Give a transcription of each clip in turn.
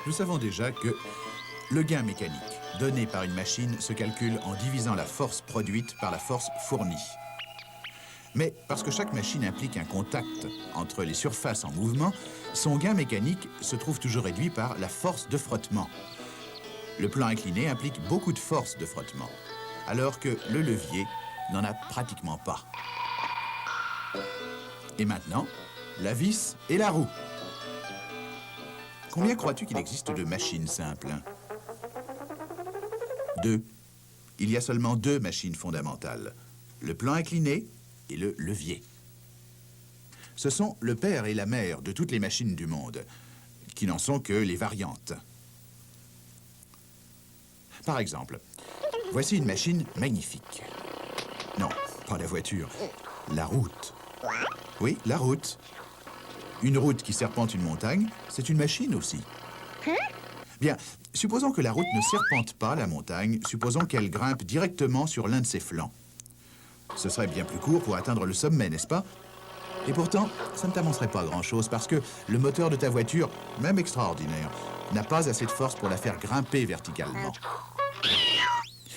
Nous savons déjà que le gain mécanique donné par une machine se calcule en divisant la force produite par la force fournie. Mais parce que chaque machine implique un contact entre les surfaces en mouvement, son gain mécanique se trouve toujours réduit par la force de frottement. Le plan incliné implique beaucoup de force de frottement, alors que le levier n'en a pratiquement pas. Et maintenant, la vis et la roue. Combien crois-tu qu'il existe de machines simples? 2. Il y a seulement 2 machines fondamentales, le plan incliné et le levier. Ce sont le père et la mère de toutes les machines du monde, qui n'en sont que les variantes. Par exemple, voici une machine magnifique. Non, pas la voiture, la route. Oui, la route. Une route qui serpente une montagne, c'est une machine aussi. Bien, supposons que la route ne serpente pas la montagne, supposons qu'elle grimpe directement sur l'un de ses flancs. Ce serait bien plus court pour atteindre le sommet, n'est-ce pas? Et pourtant, ça ne t'avancerait pas grand-chose parce que le moteur de ta voiture, même extraordinaire, n'a pas assez de force pour la faire grimper verticalement.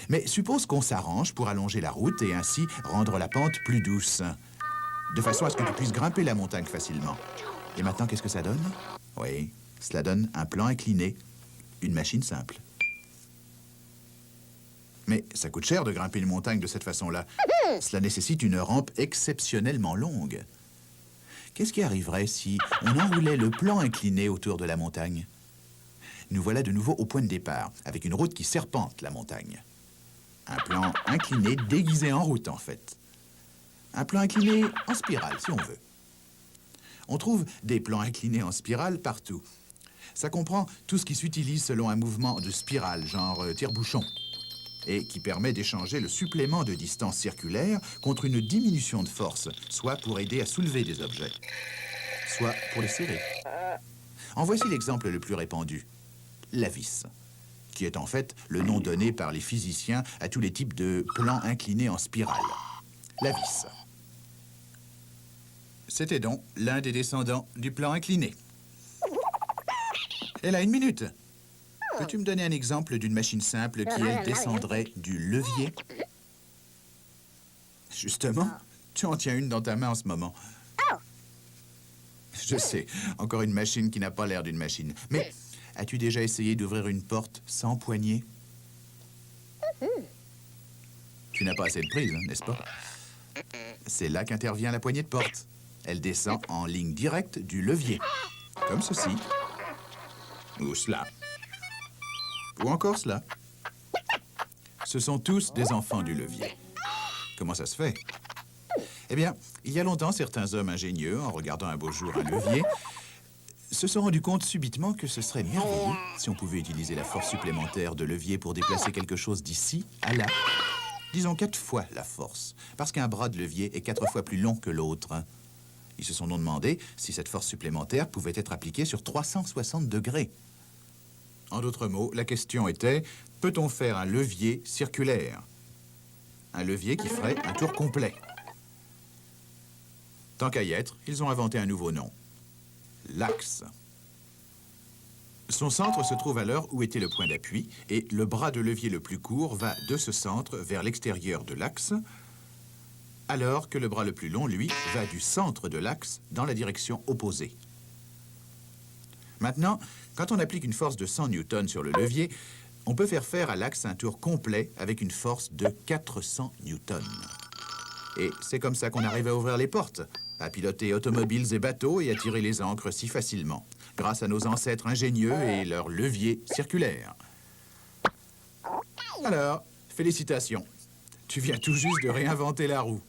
Mais suppose qu'on s'arrange pour allonger la route et ainsi rendre la pente plus douce, de façon à ce que tu puisses grimper la montagne facilement. Et maintenant, qu'est-ce que ça donne? Oui, cela donne un plan incliné, une machine simple. Mais ça coûte cher de grimper une montagne de cette façon-là. Cela nécessite une rampe exceptionnellement longue. Qu'est-ce qui arriverait si on enroulait le plan incliné autour de la montagne? Nous voilà de nouveau au point de départ, avec une route qui serpente la montagne. Un plan incliné déguisé en route, en fait. Un plan incliné en spirale, si on veut. On trouve des plans inclinés en spirale partout. Ça comprend tout ce qui s'utilise selon un mouvement de spirale, genre tire-bouchon, et qui permet d'échanger le supplément de distance circulaire contre une diminution de force, soit pour aider à soulever des objets, soit pour les serrer. En voici l'exemple le plus répandu, la vis, qui est en fait le nom donné par les physiciens à tous les types de plans inclinés en spirale. La vis. C'était donc l'un des descendants du plan incliné. Elle a 1 minute. Peux-tu me donner un exemple d'une machine simple qui, elle, descendrait du levier? Justement, tu en tiens une dans ta main en ce moment. Je sais, encore une machine qui n'a pas l'air d'une machine. Mais as-tu déjà essayé d'ouvrir une porte sans poignée? Tu n'as pas assez de prise, hein, n'est-ce pas? C'est là qu'intervient la poignée de porte. Elle descend en ligne directe du levier, comme ceci. Ou cela. Ou encore cela. Ce sont tous des enfants du levier. Comment ça se fait? Eh bien, il y a longtemps, certains hommes ingénieux, en regardant un beau jour un levier, se sont rendus compte subitement que ce serait merveilleux si on pouvait utiliser la force supplémentaire de levier pour déplacer quelque chose d'ici à là. Disons 4 fois la force, parce qu'un bras de levier est 4 fois plus long que l'autre. Ils se sont donc demandé si cette force supplémentaire pouvait être appliquée sur 360 degrés. En d'autres mots, la question était, peut-on faire un levier circulaire? Un levier qui ferait un tour complet. Tant qu'à y être, ils ont inventé un nouveau nom. L'axe. Son centre se trouve alors où était le point d'appui, et le bras de levier le plus court va de ce centre vers l'extérieur de l'axe, alors que le bras le plus long, lui, va du centre de l'axe dans la direction opposée. Maintenant, quand on applique une force de 100 newtons sur le levier, on peut faire à l'axe un tour complet avec une force de 400 newtons. Et c'est comme ça qu'on arrive à ouvrir les portes, à piloter automobiles et bateaux et à tirer les ancres si facilement, grâce à nos ancêtres ingénieux et leurs leviers circulaires. Alors, félicitations. Tu viens tout juste de réinventer la roue.